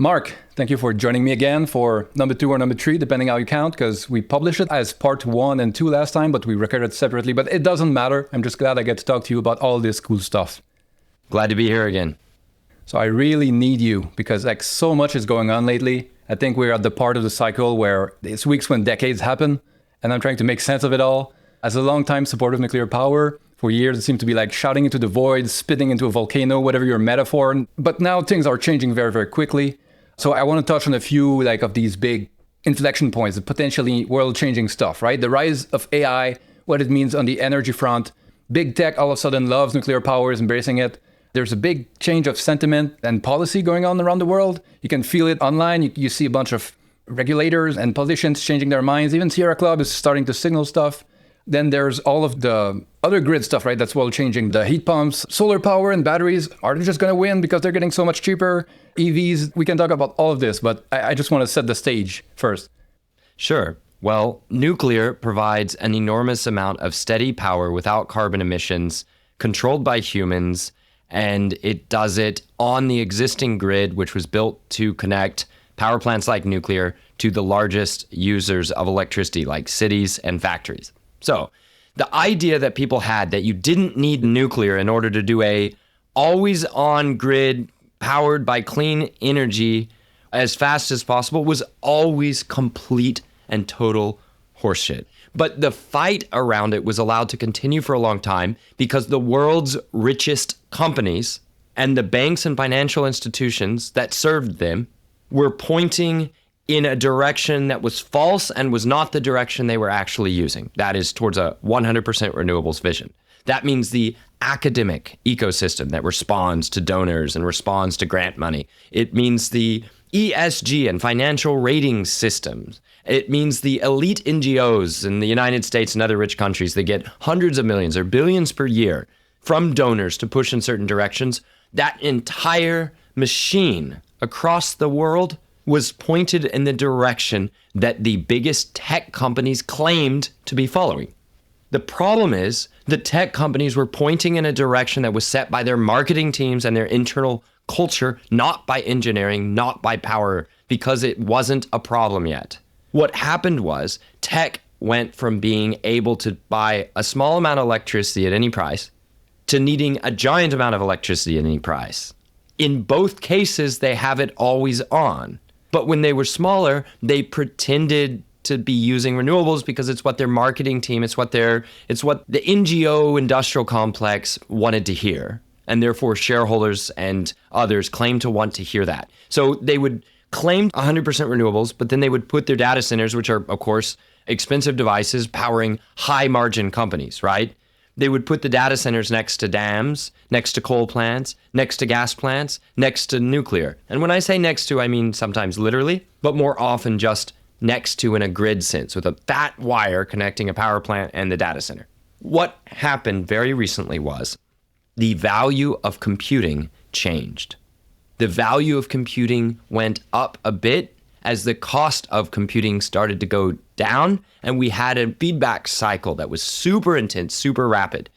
Mark, thank you for joining me again for number 2 or number 3, depending how you count, because we published it as part 1 and 2 last time, but we recorded separately. But it doesn't matter. I'm just glad I get to talk to you about all this cool stuff. Glad to be here again. So I really need you because so much is going on lately. I think we're at the part of the cycle where it's weeks when decades happen, and I'm trying to make sense of it all. As a long-time supporter of nuclear power, for years it seemed to be like shouting into the void, spitting into a volcano, whatever your metaphor. But now things are changing very, very quickly. So I want to touch on a few of these big inflection points, the potentially world-changing stuff, right? The rise of AI, what it means on the energy front. Big tech all of a sudden loves nuclear power, is embracing it. There's a big change of sentiment and policy going on around the world. You can feel it online. You see a bunch of regulators and politicians changing their minds. Even Sierra Club is starting to signal stuff. Then there's all of the other grid stuff, right? That's world changing. The heat pumps, solar power and batteries. Are they just going to win because they're getting so much cheaper? EVs, we can talk about all of this, but I just want to set the stage first. Sure. Well, nuclear provides an enormous amount of steady power without carbon emissions, controlled by humans, and it does it on the existing grid, which was built to connect power plants like nuclear to the largest users of electricity, like cities and factories. So the idea that people had that you didn't need nuclear in order to do a always on grid powered by clean energy as fast as possible was always complete and total horseshit. But the fight around it was allowed to continue for a long time because the world's richest companies and the banks and financial institutions that served them were pointing in a direction that was false and was not the direction they were actually using. That is towards a 100% renewables vision. That means the academic ecosystem that responds to donors and responds to grant money. It means the ESG and financial rating systems. It means the elite NGOs in the United States and other rich countries that get hundreds of millions or billions per year from donors to push in certain directions. That entire machine across the world was pointed in the direction that the biggest tech companies claimed to be following. The problem is the tech companies were pointing in a direction that was set by their marketing teams and their internal culture, not by engineering, not by power, because it wasn't a problem yet. What happened was tech went from being able to buy a small amount of electricity at any price to needing a giant amount of electricity at any price. In both cases, they have it always on. But when they were smaller, they pretended to be using renewables because it's what their marketing team, it's what the NGO industrial complex wanted to hear. And therefore shareholders and others claim to want to hear that. So they would claim 100% renewables, but then they would put their data centers, which are, of course, expensive devices powering high margin companies, right? They would put the data centers next to dams, next to coal plants, next to gas plants, next to nuclear. And when I say next to, I mean sometimes literally, but more often just next to in a grid sense with a fat wire connecting a power plant and the data center. What happened very recently was the value of computing changed. The value of computing went up a bit as the cost of computing started to go down, and we had a feedback cycle that was super intense, super rapid.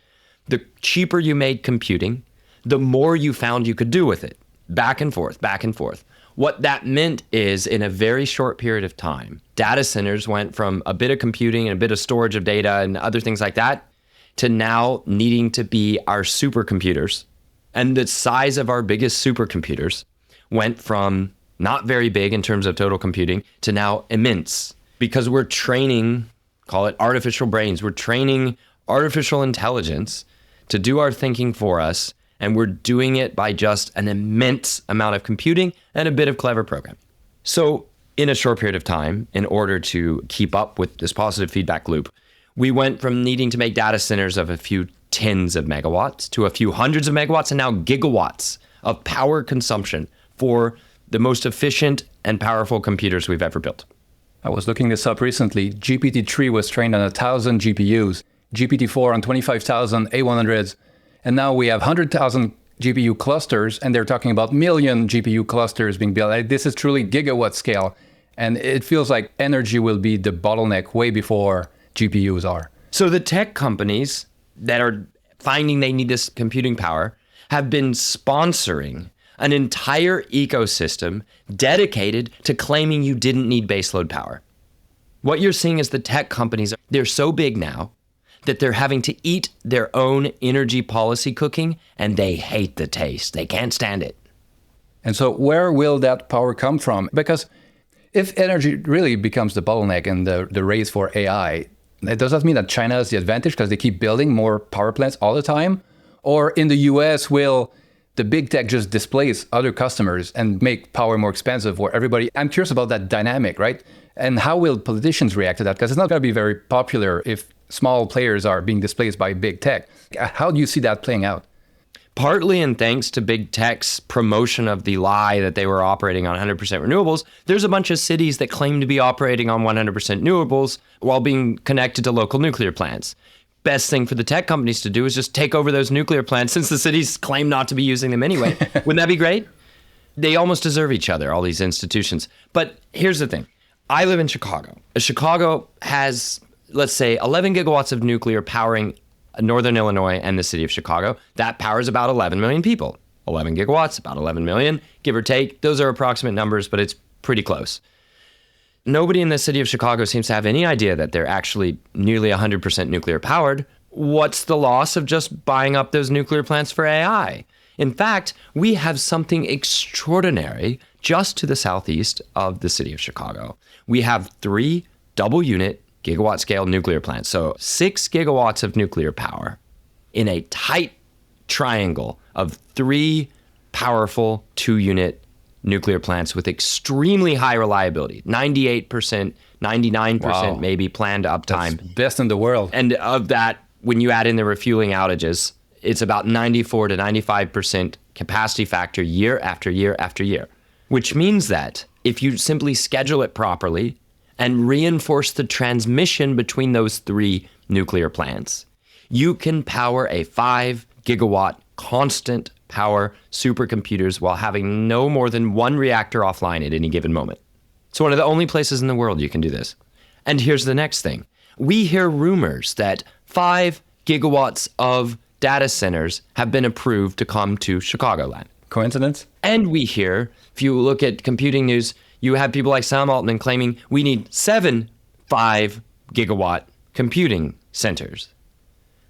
The cheaper you made computing, the more you found you could do with it. Back and forth, back and forth. What that meant is in a very short period of time, data centers went from a bit of computing and a bit of storage of data and other things like that to now needing to be our supercomputers. And the size of our biggest supercomputers went from not very big in terms of total computing to now immense because we're training, call it artificial brains. We're training artificial intelligence to do our thinking for us. And we're doing it by just an immense amount of computing and a bit of clever programming. So in a short period of time, in order to keep up with this positive feedback loop, we went from needing to make data centers of a few tens of megawatts to a few hundreds of megawatts and now gigawatts of power consumption for the most efficient and powerful computers we've ever built. I was looking this up recently. GPT-3 was trained on 1,000 GPUs, GPT-4 on 25,000 A100s, and now we have 100,000 GPU clusters, and they're talking about million GPU clusters being built. This is truly gigawatt scale, and it feels like energy will be the bottleneck way before GPUs are. So the tech companies that are finding they need this computing power have been sponsoring an entire ecosystem dedicated to claiming you didn't need baseload power. What you're seeing is the tech companies, they're so big now that they're having to eat their own energy policy cooking, and they hate the taste. They can't stand it. And so where will that power come from? Because if energy really becomes the bottleneck in the race for AI, does that mean that China has the advantage because they keep building more power plants all the time? Or in the US, will the big tech just displace other customers and make power more expensive for everybody? I'm curious about that dynamic, right? And how will politicians react to that? Because it's not going to be very popular if small players are being displaced by big tech. How do you see that playing out? Partly in thanks to big tech's promotion of the lie that they were operating on 100% renewables, there's a bunch of cities that claim to be operating on 100% renewables while being connected to local nuclear plants. Best thing for the tech companies to do is just take over those nuclear plants since the cities claim not to be using them anyway. Wouldn't that be great? They almost deserve each other, all these institutions. But here's the thing. I live in Chicago. Chicago has, let's say, 11 gigawatts of nuclear powering Northern Illinois and the city of Chicago. That powers about 11 million people. 11 gigawatts, about 11 million, give or take. Those are approximate numbers, but it's pretty close. Nobody in the city of Chicago seems to have any idea that they're actually nearly 100% nuclear powered. What's the loss of just buying up those nuclear plants for AI? In fact, we have something extraordinary just to the southeast of the city of Chicago. We have 3 double unit gigawatt scale nuclear plants. So 6 gigawatts of nuclear power in a tight triangle of 3 powerful 2-unit nuclear plants with extremely high reliability, 98%, 99% maybe planned uptime. That's best in the world. And of that, when you add in the refueling outages, it's about 94 to 95% capacity factor year after year after year, which means that if you simply schedule it properly and reinforce the transmission between those 3 nuclear plants, you can power a 5 gigawatt constant power supercomputers while having no more than 1 reactor offline at any given moment. It's one of the only places in the world you can do this. And here's the next thing. We hear rumors that 5 gigawatts of data centers have been approved to come to Chicagoland. Coincidence? And we hear, if you look at computing news, you have people like Sam Altman claiming we need 7 5 gigawatt computing centers.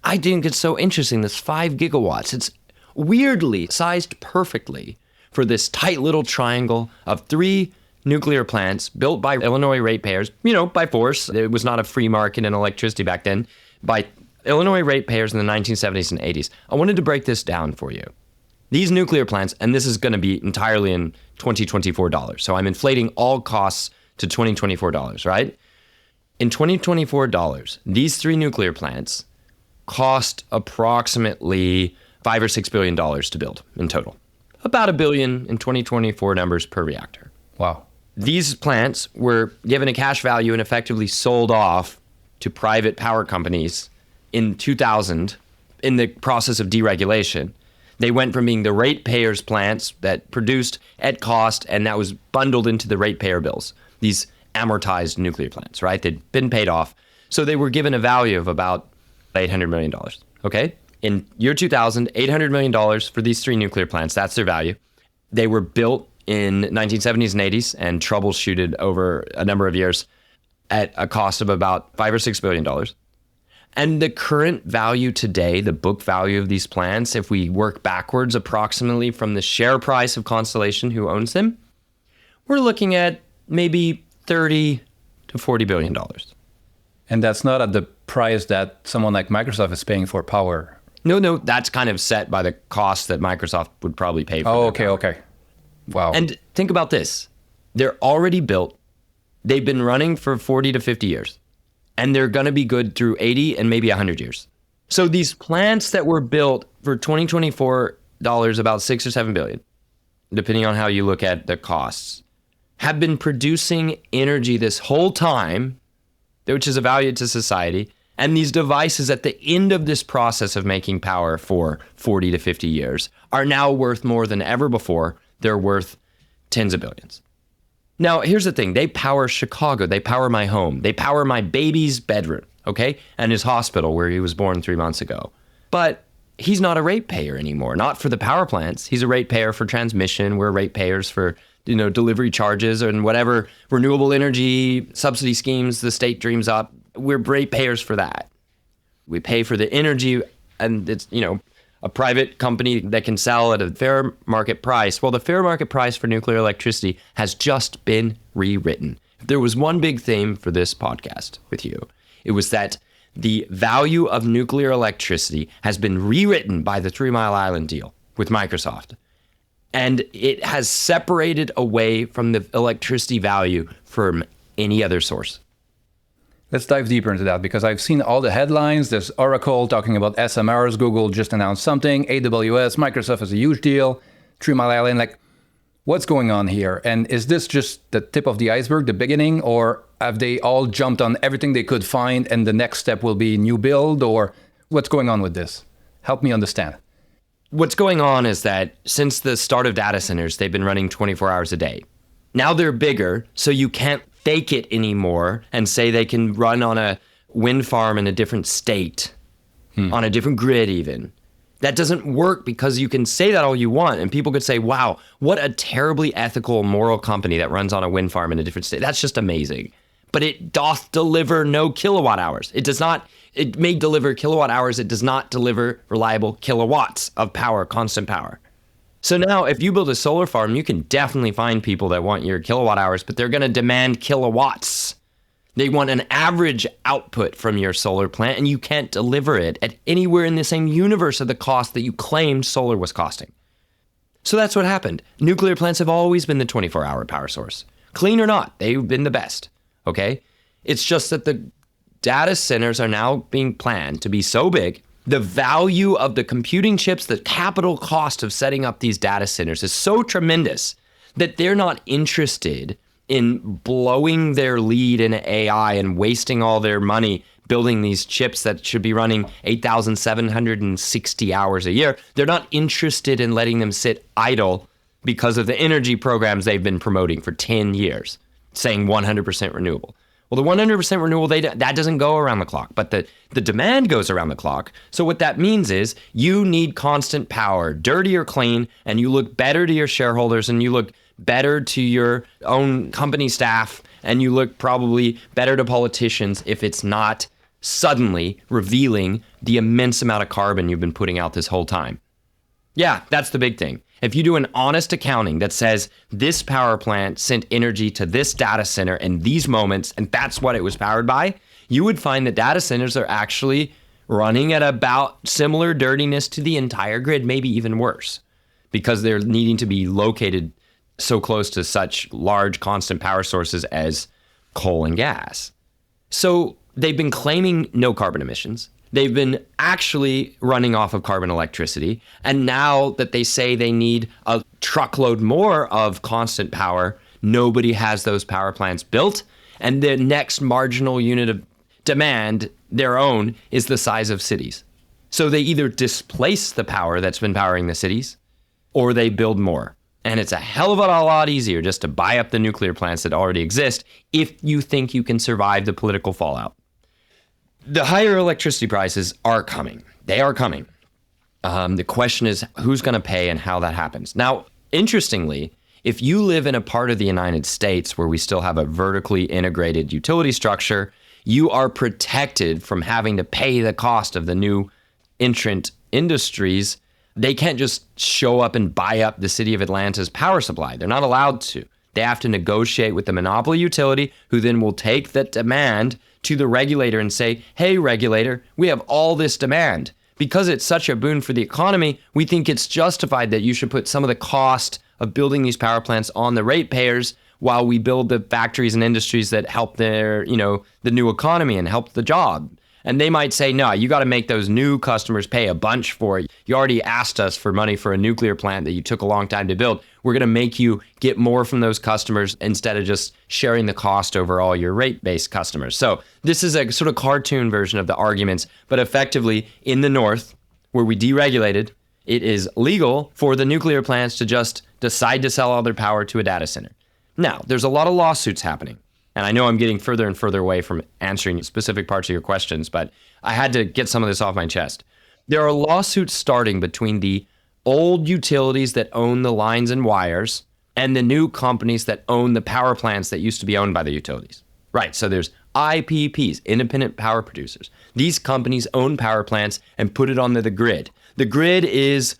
I think it's so interesting, this 5 gigawatts. It's weirdly sized perfectly for this tight little triangle of 3 nuclear plants built by Illinois ratepayers, by force. It was not a free market in electricity back then, by Illinois ratepayers in the 1970s and 80s. I wanted to break this down for you. These nuclear plants, and this is going to be entirely in 2024 dollars. So I'm inflating all costs to 2024 dollars, right? In 2024 dollars, these 3 nuclear plants cost approximately $5 or $6 billion to build in total. About $1 billion in 2024 numbers per reactor. Wow. These plants were given a cash value and effectively sold off to private power companies in 2000 in the process of deregulation. They went from being the ratepayers' plants that produced at cost, and that was bundled into the ratepayer bills, these amortized nuclear plants, right? They'd been paid off. So they were given a value of about $800 million, okay? In year 2000, $800 million for these 3 nuclear plants, that's their value. They were built in 1970s and 80s and troubleshooted over a number of years at a cost of about $5 or $6 billion. And the current value today, the book value of these plants, if we work backwards approximately from the share price of Constellation, who owns them, we're looking at maybe $30 to $40 billion. And that's not at the price that someone like Microsoft is paying for power. No, that's kind of set by the cost that Microsoft would probably pay for. Oh, okay. Wow. And think about this. They're already built. They've been running for 40 to 50 years. And they're going to be good through 80 and maybe 100 years. So these plants that were built for 2024 dollars, about 6 or 7 billion, depending on how you look at the costs, have been producing energy this whole time, which is a value to society. And these devices at the end of this process of making power for 40 to 50 years are now worth more than ever before. They're worth tens of billions. Now, here's the thing. They power Chicago. They power my home. They power my baby's bedroom, okay? And his hospital where he was born 3 months ago. But he's not a ratepayer anymore, not for the power plants. He's a ratepayer for transmission. We're ratepayers for, delivery charges and whatever renewable energy subsidy schemes the state dreams up. We're ratepayers for that. We pay for the energy, and it's, a private company that can sell at a fair market price. Well, the fair market price for nuclear electricity has just been rewritten. If there was one big theme for this podcast with you, it was that the value of nuclear electricity has been rewritten by the 3 Mile Island deal with Microsoft. And it has separated away from the electricity value from any other source. Let's dive deeper into that, because I've seen all the headlines. There's Oracle talking about SMRs. Google just announced something. AWS, Microsoft is a huge deal. 3 Mile Island, what's going on here? And is this just the tip of the iceberg, the beginning, or have they all jumped on everything they could find and the next step will be new build, or what's going on with this? Help me understand. What's going on is that since the start of data centers, they've been running 24 hours a day. Now they're bigger, so you can't fake it anymore and say they can run on a wind farm in a different state, on a different grid even. That doesn't work, because you can say that all you want, and people could say, wow, what a terribly ethical, moral company that runs on a wind farm in a different state. That's just amazing. But it doth deliver no kilowatt hours. It may deliver kilowatt hours. It does not deliver reliable kilowatts of power, constant power. So now if you build a solar farm, you can definitely find people that want your kilowatt hours, but they're going to demand kilowatts. They want an average output from your solar plant, and you can't deliver it at anywhere in the same universe of the cost that you claimed solar was costing. So that's what happened. Nuclear plants have always been the 24-hour power source. Clean or not, they've been the best, okay? It's just that the data centers are now being planned to be so big. The value of the computing chips, the capital cost of setting up these data centers is so tremendous that they're not interested in blowing their lead in AI and wasting all their money building these chips that should be running 8,760 hours a year. They're not interested in letting them sit idle because of the energy programs they've been promoting for 10 years, saying 100% renewable. Well, the 100% renewable, that doesn't go around the clock, but the demand goes around the clock. So what that means is you need constant power, dirty or clean, and you look better to your shareholders, and you look better to your own company staff, and you look probably better to politicians if it's not suddenly revealing the immense amount of carbon you've been putting out this whole time. Yeah, that's the big thing. If you do an honest accounting that says this power plant sent energy to this data center in these moments, and that's what it was powered by, you would find that data centers are actually running at about similar dirtiness to the entire grid, maybe even worse, because they're needing to be located so close to such large constant power sources as coal and gas. So they've been claiming no carbon emissions. They've been actually running off of carbon electricity. And now that they say they need a truckload more of constant power, nobody has those power plants built. And the next marginal unit of demand, their own, is the size of cities. So they either displace the power that's been powering the cities, or they build more. And it's a hell of a lot easier just to buy up the nuclear plants that already exist if you think you can survive the political fallout. The higher electricity prices are coming. They are coming. The question is who's going to pay and how that happens. Now, interestingly, if you live in a part of the United States where we still have a vertically integrated utility structure, you are protected from having to pay the cost of the new entrant industries. They can't just show up and buy up the city of Atlanta's power supply. They're not allowed to. They have to negotiate with the monopoly utility, who then will take that demand to the regulator and say, hey, regulator, we have all this demand. Because it's such a boon for the economy, we think it's justified that you should put some of the cost of building these power plants on the ratepayers while we build the factories and industries that help their, the new economy and help the job. And they might say, no, you got to make those new customers pay a bunch for it. You already asked us for money for a nuclear plant that you took a long time to build. We're going to make you get more from those customers instead of just sharing the cost over all your rate-based customers. So this is a sort of cartoon version of the arguments, but effectively in the North, where we deregulated, it is legal for the nuclear plants to just decide to sell all their power to a data center. Now, there's a lot of lawsuits happening. And I know I'm getting further and further away from answering specific parts of your questions, but I had to get some of this off my chest. There are lawsuits starting between the old utilities that own the lines and wires and the new companies that own the power plants that used to be owned by the utilities. Right, so there's IPPs, independent power producers. These companies own power plants and put it onto the grid. The grid is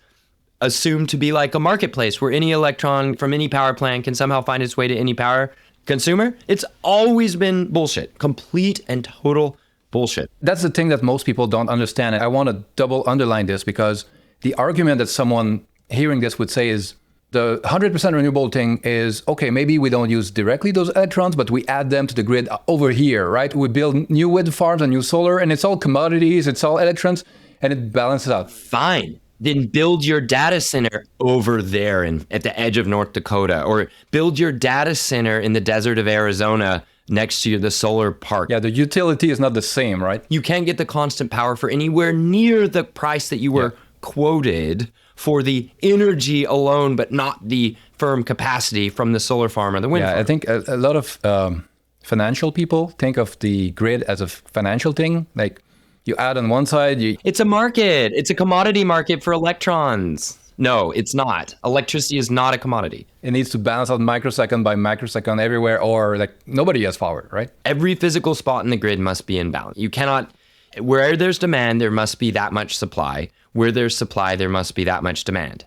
assumed to be like a marketplace where any electron from any power plant can somehow find its way to any power consumer. It's always been bullshit, complete and total bullshit. That's the thing that most people don't understand. I want to double underline this because the argument that someone hearing this would say is the 100% renewable thing is, okay, maybe we don't use directly those electrons, but we add them to the grid over here, right? We build new wind farms and new solar, and it's all commodities, it's all electrons, and it balances out. Fine. Then build your data center over there at the edge of North Dakota, or build your data center in the desert of Arizona next to the solar park. Yeah, the utility is not the same, right? You can't get the constant power for anywhere near the price that you were quoted for the energy alone, but not the firm capacity from the solar farm or the wind farm. I think a lot of financial people think of the grid as a financial thing. Like you add on one side, It's a market. It's a commodity market for electrons. No, it's not. Electricity is not a commodity. It needs to balance out microsecond by microsecond everywhere, or like nobody has power, right? Every physical spot in the grid must be in balance. You cannot, where there's demand, there must be that much supply. Where there's supply, there must be that much demand.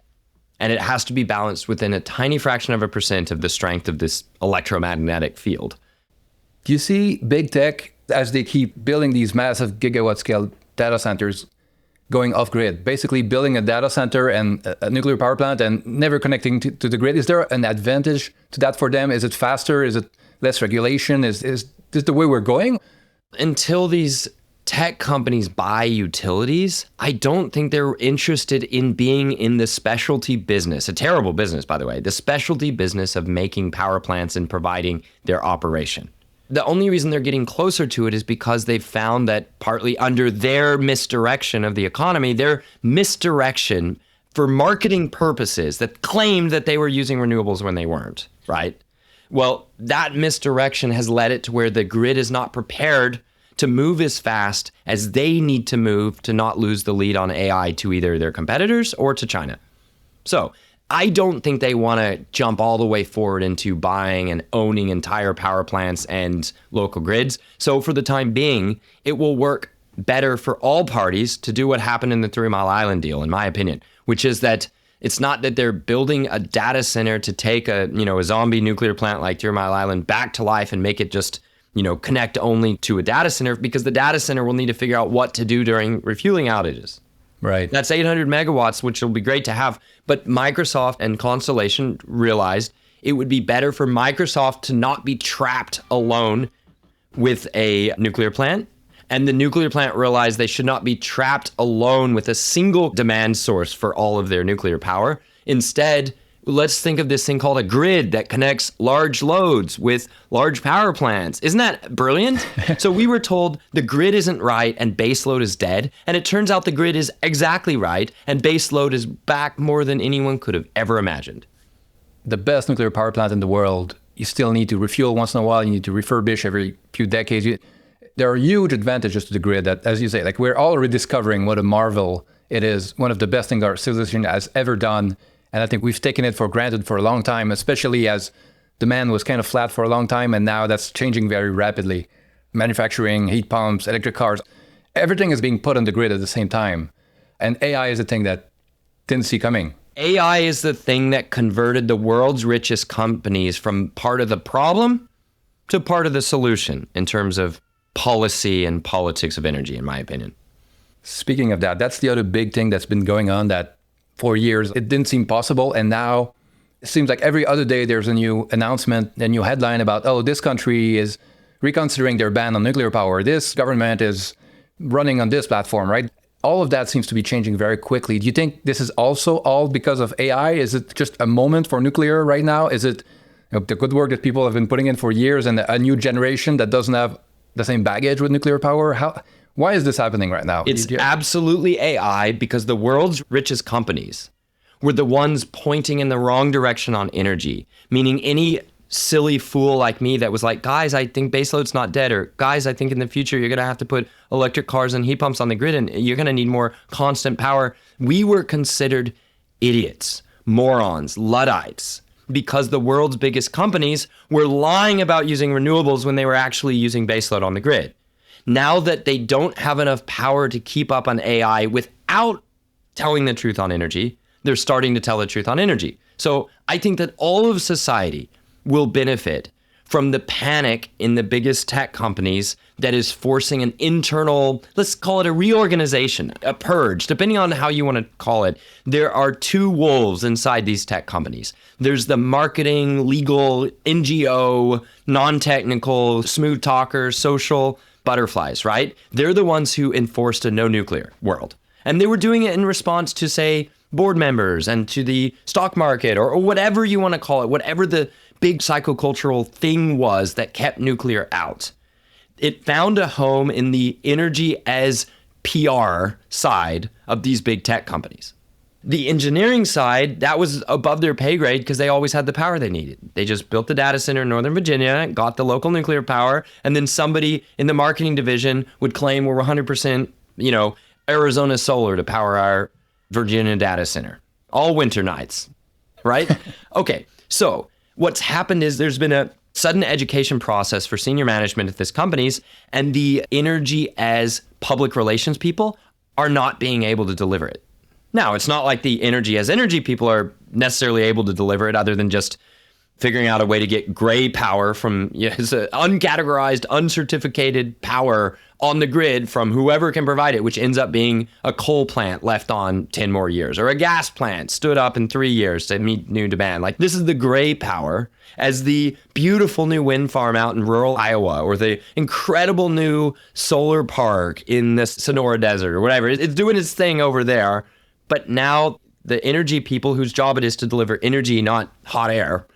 And it has to be balanced within a tiny fraction of a percent of the strength of this electromagnetic field. Do you see big tech, as they keep building these massive gigawatt scale data centers, going off grid, basically building a data center and a nuclear power plant and never connecting to the grid? Is there an advantage to that for them? Is it faster? Is it less regulation? Is this the way we're going? Until these tech companies buy utilities, I don't think they're interested in being in the specialty business, a terrible business, by the way, the specialty business of making power plants and providing their operation. The only reason they're getting closer to it is because they've found that partly under their misdirection of the economy, their misdirection for marketing purposes that claimed that they were using renewables when they weren't, right? Well, that misdirection has led it to where the grid is not prepared to move as fast as they need to move to not lose the lead on AI to either their competitors or to China. So I don't think they want to jump all the way forward into buying and owning entire power plants and local grids. So for the time being, it will work better for all parties to do what happened in the 3 Mile Island deal, in my opinion, which is that it's not that they're building a data center to take a zombie nuclear plant like 3 Mile Island back to life and make it just connect only to a data center, because the data center will need to figure out what to do during refueling outages. Right. That's 800 megawatts, which will be great to have. But Microsoft and Constellation realized it would be better for Microsoft to not be trapped alone with a nuclear plant. And the nuclear plant realized they should not be trapped alone with a single demand source for all of their nuclear power. Instead, let's think of this thing called a grid that connects large loads with large power plants. Isn't that brilliant? So we were told the grid isn't right and baseload is dead. And it turns out the grid is exactly right and baseload is back more than anyone could have ever imagined. The best nuclear power plant in the world, you still need to refuel once in a while. You need to refurbish every few decades. There are huge advantages to the grid that, as you say, like we're already discovering what a marvel it is. One of the best things our civilization has ever done. And I think we've taken it for granted for a long time, especially as demand was kind of flat for a long time. And now that's changing very rapidly. Manufacturing, heat pumps, electric cars, everything is being put on the grid at the same time. And AI is the thing that didn't see coming. AI is the thing that converted the world's richest companies from part of the problem to part of the solution in terms of policy and politics of energy, in my opinion. Speaking of that, that's the other big thing that's been going on that for years it didn't seem possible. And now it seems like every other day there's a new announcement, a new headline about, oh, this country is reconsidering their ban on nuclear power. This government is running on this platform, right? All of that seems to be changing very quickly. Do you think this is also all because of AI? Is it just a moment for nuclear right now? Is it the good work that people have been putting in for years and a new generation that doesn't have the same baggage with nuclear power? Why is this happening right now? It's absolutely AI, because the world's richest companies were the ones pointing in the wrong direction on energy, meaning any silly fool like me that was like, guys, I think baseload's not dead, or guys, I think in the future you're going to have to put electric cars and heat pumps on the grid and you're going to need more constant power. We were considered idiots, morons, Luddites, because the world's biggest companies were lying about using renewables when they were actually using baseload on the grid. Now that they don't have enough power to keep up on AI without telling the truth on energy, they're starting to tell the truth on energy. So I think that all of society will benefit from the panic in the biggest tech companies that is forcing an internal, let's call it a reorganization, a purge, depending on how you want to call it. There are two wolves inside these tech companies. There's the marketing, legal, NGO, non-technical, smooth talkers, social butterflies, right? They're the ones who enforced a no nuclear world. And they were doing it in response to, say, board members and to the stock market or whatever you want to call it, whatever the big psychocultural thing was that kept nuclear out. It found a home in the energy as PR side of these big tech companies. The engineering side, that was above their pay grade because they always had the power they needed. They just built the data center in Northern Virginia, got the local nuclear power, and then somebody in the marketing division would claim we're 100%, Arizona solar to power our Virginia data center. All winter nights, right? Okay, so what's happened is there's been a sudden education process for senior management at these companies, and the energy as public relations people are not being able to deliver it. Now, it's not like the energy as energy people are necessarily able to deliver it other than just figuring out a way to get gray power from it's uncategorized, uncertificated power on the grid from whoever can provide it, which ends up being a coal plant left on 10 more years, or a gas plant stood up in 3 years to meet new demand. Like, this is the gray power, as the beautiful new wind farm out in rural Iowa, or the incredible new solar park in the Sonora Desert, or whatever. It's doing its thing over there. But now the energy people whose job it is to deliver energy, not hot air,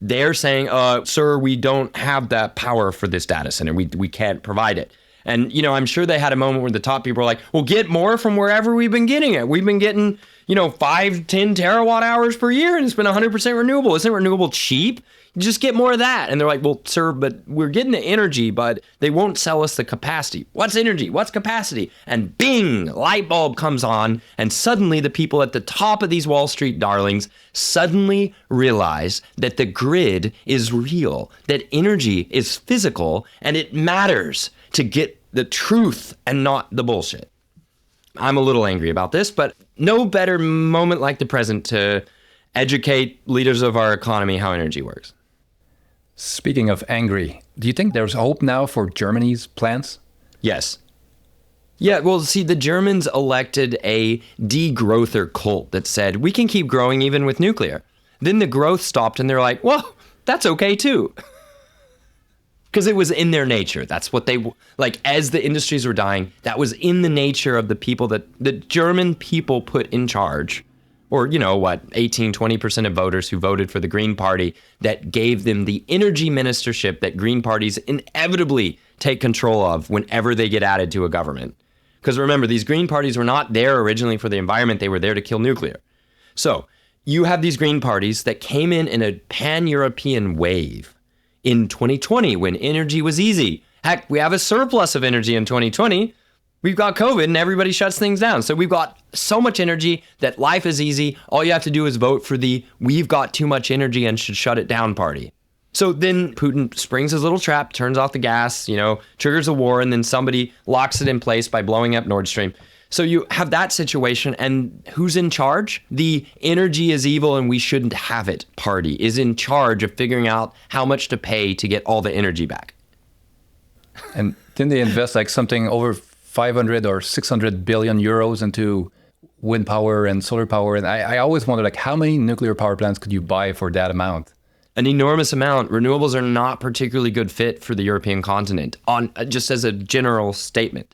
they're saying, sir, we don't have that power for this data center. We can't provide it. And, I'm sure they had a moment where the top people were like, well, get more from wherever we've been getting it. We've been getting, 5, 10 terawatt hours per year, and it's been 100% renewable. Isn't renewable cheap? Just get more of that. And they're like, well, sir, but we're getting the energy, but they won't sell us the capacity. What's energy? What's capacity? And bing, light bulb comes on. And suddenly the people at the top of these Wall Street darlings suddenly realize that the grid is real, that energy is physical, and it matters to get the truth and not the bullshit. I'm a little angry about this, but no better moment like the present to educate leaders of our economy how energy works. Speaking of angry, do you think there's hope now for Germany's plans? Yes. Yeah, well, see, the Germans elected a degrowther cult that said, we can keep growing even with nuclear. Then the growth stopped and they're like, well, that's okay too. Because it was in their nature. That's what they, as the industries were dying, that was in the nature of the people that the German people put in charge. Or, 18, 20% of voters who voted for the Green Party that gave them the energy ministership that Green parties inevitably take control of whenever they get added to a government. Because remember, these Green parties were not there originally for the environment. They were there to kill nuclear. So you have these Green parties that came in a pan-European wave in 2020 when energy was easy. Heck, we have a surplus of energy in 2020. We've got COVID and everybody shuts things down. So we've got so much energy that life is easy. All you have to do is vote for the we've got too much energy and should shut it down party. So then Putin springs his little trap, turns off the gas, triggers a war, and then somebody locks it in place by blowing up Nord Stream. So you have that situation, and who's in charge? The energy is evil and we shouldn't have it party is in charge of figuring out how much to pay to get all the energy back. And didn't they invest something over 500 or 600 billion euros into wind power and solar power? And I always wondered, how many nuclear power plants could you buy for that amount? An enormous amount. Renewables are not particularly good fit for the European continent, just as a general statement.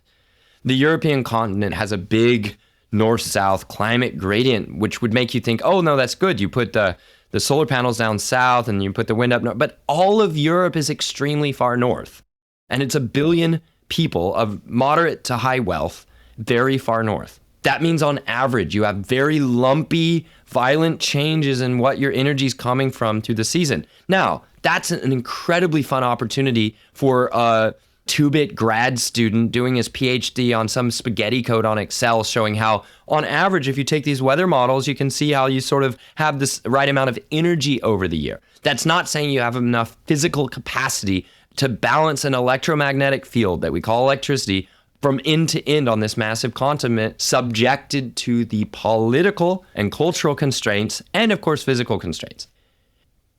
The European continent has a big north-south climate gradient, which would make you think, oh, no, that's good. You put the solar panels down south and you put the wind up north. But all of Europe is extremely far north. And it's 1 billion people of moderate to high wealth, very far north. That means on average, you have very lumpy, violent changes in what your energy is coming from through the season. Now, that's an incredibly fun opportunity for a 2-bit grad student doing his PhD on some spaghetti code on Excel, showing how, on average, if you take these weather models, you can see how you sort of have this right amount of energy over the year. That's not saying you have enough physical capacity to balance an electromagnetic field that we call electricity from end to end on this massive continent, subjected to the political and cultural constraints and, of course, physical constraints.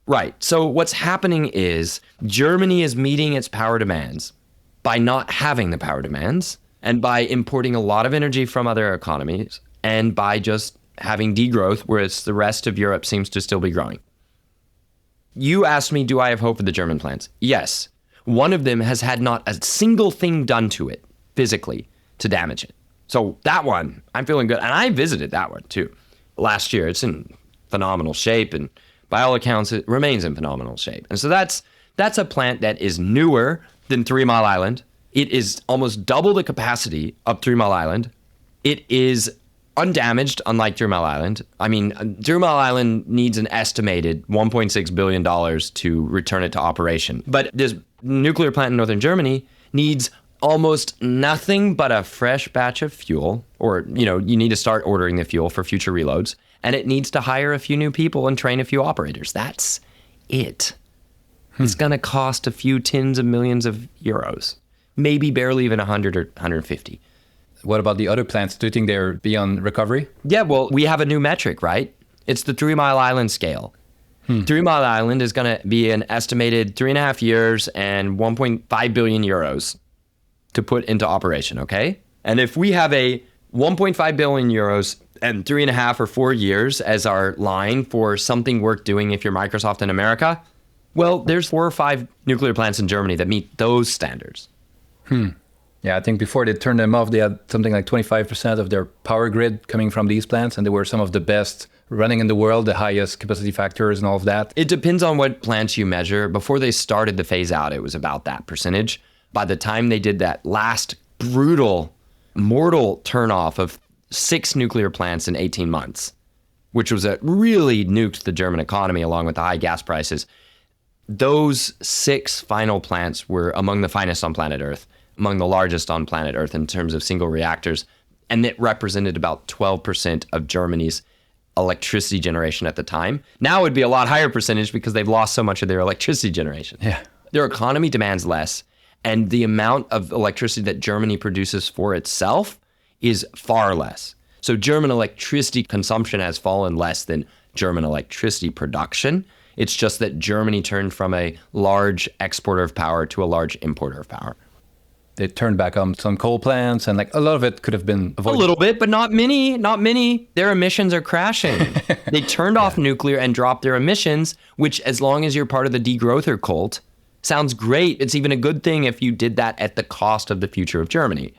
Right. So what's happening is Germany is meeting its power demands by not having the power demands and by importing a lot of energy from other economies and by just having degrowth, whereas the rest of Europe seems to still be growing. You asked me, do I have hope for the German plants? Yes. One of them has had not a single thing done to it physically to damage it. So that one, I'm feeling good. And I visited that one too last year. It's in phenomenal shape, and by all accounts, it remains in phenomenal shape. And so that's a plant that is newer than 3 Mile Island. It is almost double the capacity of 3 Mile Island. It is undamaged, unlike 3 Mile Island. I mean, 3 Mile Island needs an estimated $1.6 billion to return it to operation. But this nuclear plant in northern Germany needs almost nothing but a fresh batch of fuel, or, you need to start ordering the fuel for future reloads, and it needs to hire a few new people and train a few operators. That's it. It's going to cost a few tens of millions of euros, maybe barely even 100 or 150. What about the other plants? Do you think they're beyond recovery? Yeah, well, we have a new metric, right? It's the 3 Mile Island scale. 3 Mile Island is going to be an estimated 3.5 years and 1.5 billion euros to put into operation, okay? And if we have a 1.5 billion euros and 3.5 or 4 years as our line for something worth doing if you're Microsoft in America, well, there's 4 or 5 nuclear plants in Germany that meet those standards. Yeah, I think before they turned them off, they had something like 25% of their power grid coming from these plants, and they were some of the best running in the world, the highest capacity factors and all of that. It depends on what plants you measure. Before they started the phase out, it was about that percentage. By the time they did that last brutal, mortal turnoff of 6 nuclear plants in 18 months, which was really nuked the German economy along with the high gas prices, those 6 final plants were among the finest on planet Earth, among the largest on planet Earth in terms of single reactors, and it represented about 12% of Germany's electricity generation at the time. Now it would be a lot higher percentage because they've lost so much of their electricity generation. Yeah. Their economy demands less, and the amount of electricity that Germany produces for itself is far less. So German electricity consumption has fallen less than German electricity production. It's just that Germany turned from a large exporter of power to a large importer of power. They turned back on some coal plants, and like a lot of it could have been avoided. A little bit, but not many. Their emissions are crashing. They turned off nuclear and dropped their emissions, which, as long as you're part of the degrowther cult, sounds great. It's even a good thing if you did that at the cost of the future of Germany.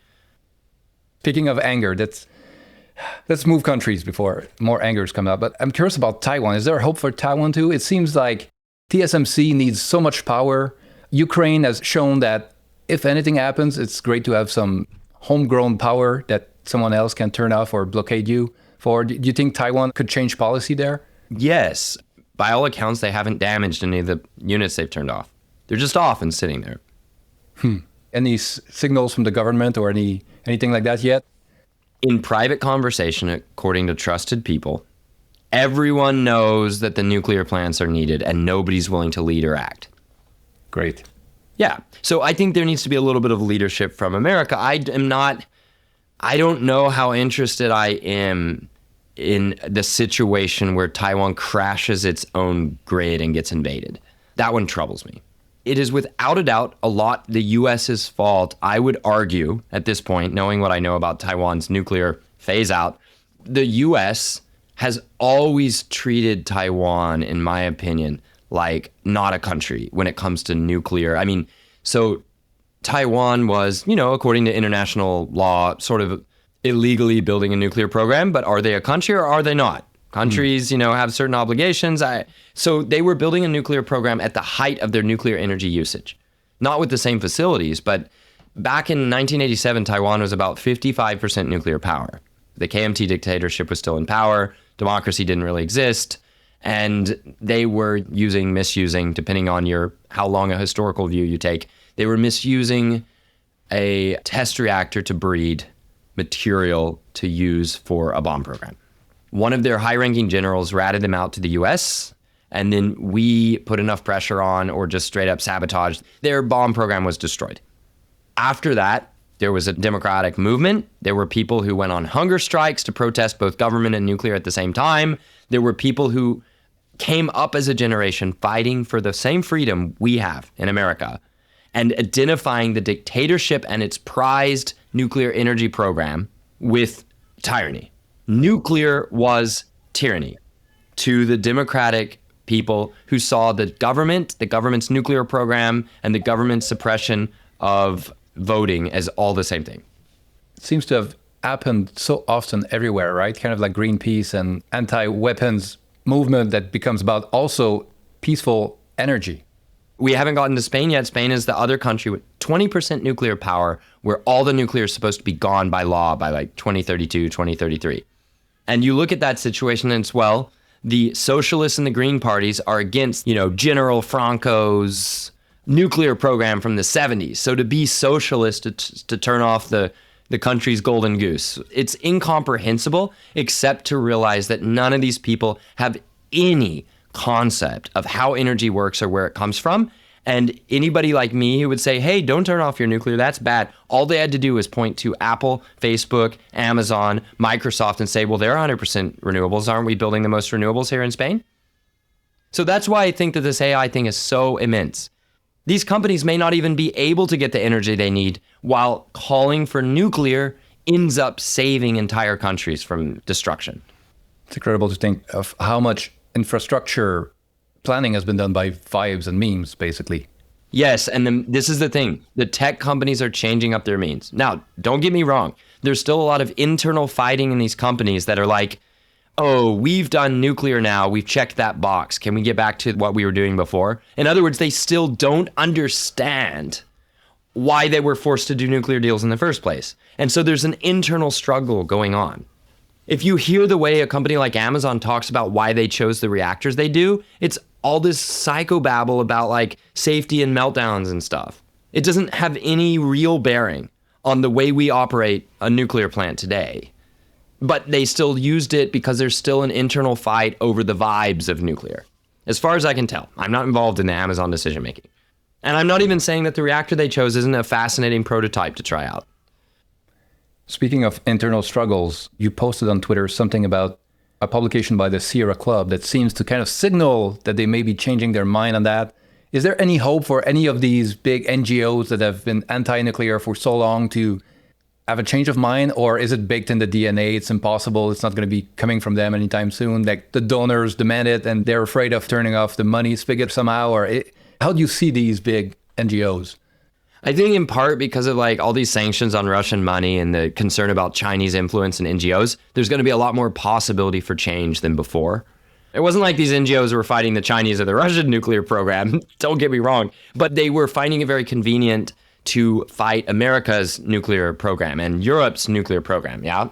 Speaking of anger, let's move countries before more angers come out. But I'm curious about Taiwan. Is there hope for Taiwan too? It seems like TSMC needs so much power. Ukraine has shown that if anything happens, it's great to have some homegrown power that someone else can turn off or blockade you for. Do you think Taiwan could change policy there? Yes. By all accounts, they haven't damaged any of the units they've turned off. They're just off and sitting there. Any signals from the government or anything like that yet? In private conversation, according to trusted people, everyone knows that the nuclear plants are needed and nobody's willing to lead or act. Great. Yeah. So I think there needs to be a little bit of leadership from America. I don't know how interested I am in the situation where Taiwan crashes its own grid and gets invaded. That one troubles me. It is without a doubt a lot the U.S.'s fault. I would argue at this point, knowing what I know about Taiwan's nuclear phase out, the U.S. has always treated Taiwan, in my opinion, like not a country when it comes to nuclear. I mean, so Taiwan was, according to international law, sort of illegally building a nuclear program, but are they a country or are they not? Countries, have certain obligations. So they were building a nuclear program at the height of their nuclear energy usage. Not with the same facilities, but back in 1987, Taiwan was about 55% nuclear power. The KMT dictatorship was still in power. Democracy didn't really exist. And they were misusing, depending on how long a historical view you take, they were misusing a test reactor to breed material to use for a bomb program. One of their high-ranking generals ratted them out to the US, and then we put enough pressure on or just straight up sabotaged. Their bomb program was destroyed. After that, there was a democratic movement. There were people who went on hunger strikes to protest both government and nuclear at the same time. There were people who came up as a generation fighting for the same freedom we have in America and identifying the dictatorship and its prized nuclear energy program with tyranny. Nuclear was tyranny to the democratic people who saw the government's nuclear program, and the government's suppression of voting as all the same thing. It seems to have happened so often everywhere, right? Kind of like Greenpeace and anti-weapons movement that becomes about also peaceful energy. We haven't gotten to Spain yet. Spain is the other country with 20% nuclear power, where all the nuclear is supposed to be gone by law by like 2032, 2033. And you look at that situation and it's, well, the socialists and the green parties are against, General Franco's nuclear program from the 70s. So to be socialist, to turn off the country's golden goose, it's incomprehensible, except to realize that none of these people have any concept of how energy works or where it comes from. And anybody like me who would say, hey, don't turn off your nuclear, that's bad. All they had to do was point to Apple, Facebook, Amazon, Microsoft and say, well, they're 100% renewables. Aren't we building the most renewables here in Spain? So that's why I think that this AI thing is so immense. These companies may not even be able to get the energy they need, while calling for nuclear ends up saving entire countries from destruction. It's incredible to think of how much infrastructure planning has been done by vibes and memes, basically. Yes, and this is the thing. The tech companies are changing up their means. Now, don't get me wrong. There's still a lot of internal fighting in these companies that are like, oh, we've done nuclear now. We've checked that box. Can we get back to what we were doing before? In other words, they still don't understand why they were forced to do nuclear deals in the first place. And so there's an internal struggle going on. If you hear the way a company like Amazon talks about why they chose the reactors they do, it's all this psychobabble about like safety and meltdowns and stuff. It doesn't have any real bearing on the way we operate a nuclear plant today. But they still used it because there's still an internal fight over the vibes of nuclear. As far as I can tell, I'm not involved in the Amazon decision making. And I'm not even saying that the reactor they chose isn't a fascinating prototype to try out. Speaking of internal struggles, you posted on Twitter something about a publication by the Sierra Club that seems to kind of signal that they may be changing their mind on that. Is there any hope for any of these big NGOs that have been anti-nuclear for so long to have a change of mind, or is it baked in the DNA? It's impossible. It's not going to be coming from them anytime soon. Like the donors demand it and they're afraid of turning off the money spigot somehow, how do you see these big NGOs? I think in part because of like all these sanctions on Russian money and the concern about Chinese influence in NGOs, there's going to be a lot more possibility for change than before. It wasn't like these NGOs were fighting the Chinese or the Russian nuclear program. Don't get me wrong, but they were finding it very convenient to fight America's nuclear program and Europe's nuclear program. Yeah.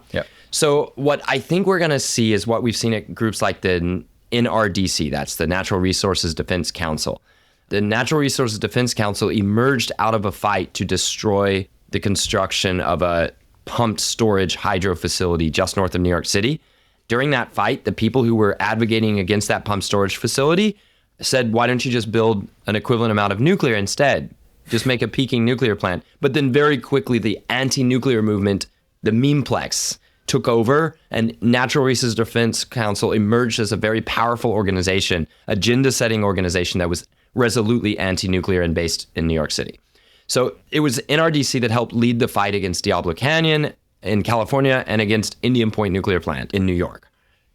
So what I think we're going to see is what we've seen at groups like the NRDC, that's the Natural Resources Defense Council. The Natural Resources Defense Council emerged out of a fight to destroy the construction of a pumped storage hydro facility just north of New York City. During that fight, the people who were advocating against that pumped storage facility said, why don't you just build an equivalent amount of nuclear instead? Just make a peaking nuclear plant. But then very quickly, the anti-nuclear movement, the memeplex, took over, and Natural Resources Defense Council emerged as a very powerful organization, agenda-setting organization that was resolutely anti-nuclear and based in New York City. So it was NRDC that helped lead the fight against Diablo Canyon in California and against Indian Point Nuclear Plant in New York.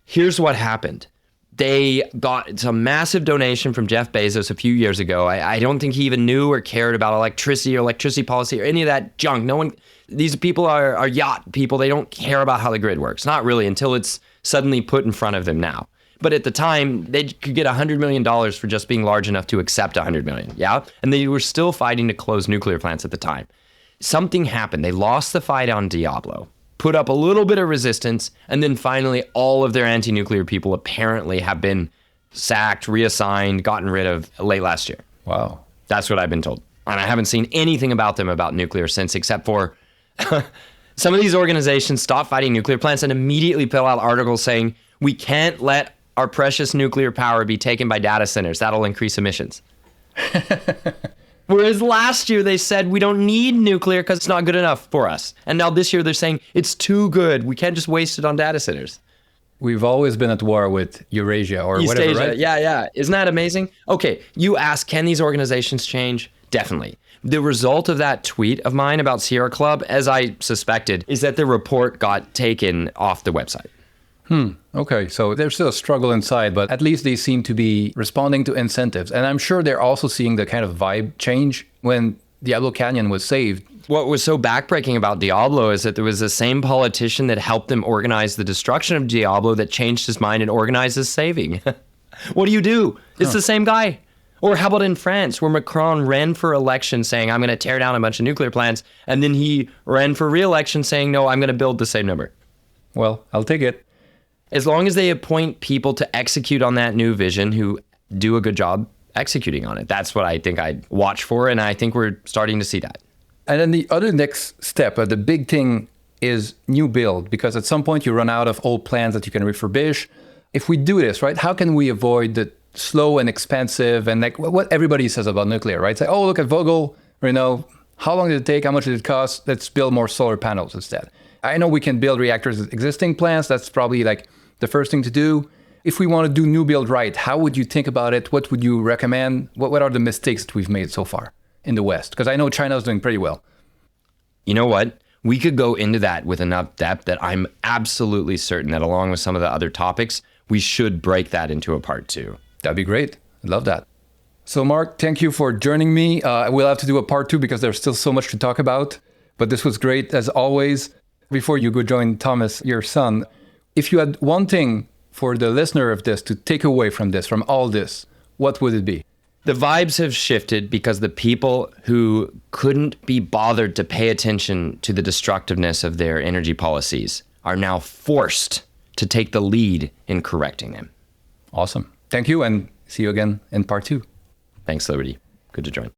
Here's what happened. They got some massive donation from Jeff Bezos a few years ago. I don't think he even knew or cared about electricity or electricity policy or any of that junk. No one, these people are yacht people. They don't care about how the grid works. Not really until it's suddenly put in front of them now. But at the time, they could get $100 million for just being large enough to accept $100 million. Yeah. And they were still fighting to close nuclear plants at the time. Something happened. They lost the fight on Diablo. put up a little bit of resistance, and then finally all of their anti-nuclear people apparently have been sacked, reassigned, gotten rid of late last year. Wow. That's what I've been told. And I haven't seen anything about them about nuclear since, except for some of these organizations stop fighting nuclear plants and immediately put out articles saying, we can't let our precious nuclear power be taken by data centers. That'll increase emissions. Whereas last year they said we don't need nuclear because it's not good enough for us. And now this year they're saying it's too good. We can't just waste it on data centers. We've always been at war with Eurasia or East whatever, Asia. right? Yeah. Isn't that amazing? Okay, you ask, can these organizations change? Definitely. The result of that tweet of mine about Sierra Club, as I suspected, is that the report got taken off the website. Okay, so there's still a struggle inside, but at least they seem to be responding to incentives. And I'm sure they're also seeing the kind of vibe change when Diablo Canyon was saved. What was so backbreaking about Diablo is that there was the same politician that helped them organize the destruction of Diablo that changed his mind and organized his saving. What do? It's the same guy. Or how about in France, where Macron ran for election saying, I'm going to tear down a bunch of nuclear plants, and then he ran for re-election saying, no, I'm going to build the same number. Well, I'll take it. As long as they appoint people to execute on that new vision who do a good job executing on it. That's what I think I'd watch for, and I think we're starting to see that. And then the other next step, the big thing is new build, because at some point you run out of old plans that you can refurbish. If we do this, right, how can we avoid the slow and expensive and like what everybody says about nuclear, right? Say, oh, look at Vogel, how long did it take? How much did it cost? Let's build more solar panels instead. I know we can build reactors at existing plants. That's probably like the first thing to do. If we want to do new build right, how would you think about it? What would you recommend? What are the mistakes that we've made so far in the West? Because I know China is doing pretty well. You know what? We could go into that with enough depth that I'm absolutely certain that along with some of the other topics, we should break that into a part 2. That'd be great. I'd love that. So Mark, thank you for joining me. We'll have to do a part 2 because there's still so much to talk about. But this was great as always. Before you go join Thomas, your son, if you had one thing for the listener of this to take away from this, from all this, what would it be? The vibes have shifted because the people who couldn't be bothered to pay attention to the destructiveness of their energy policies are now forced to take the lead in correcting them. Awesome. Thank you, and see you again in part 2. Thanks, Liberty. Good to join.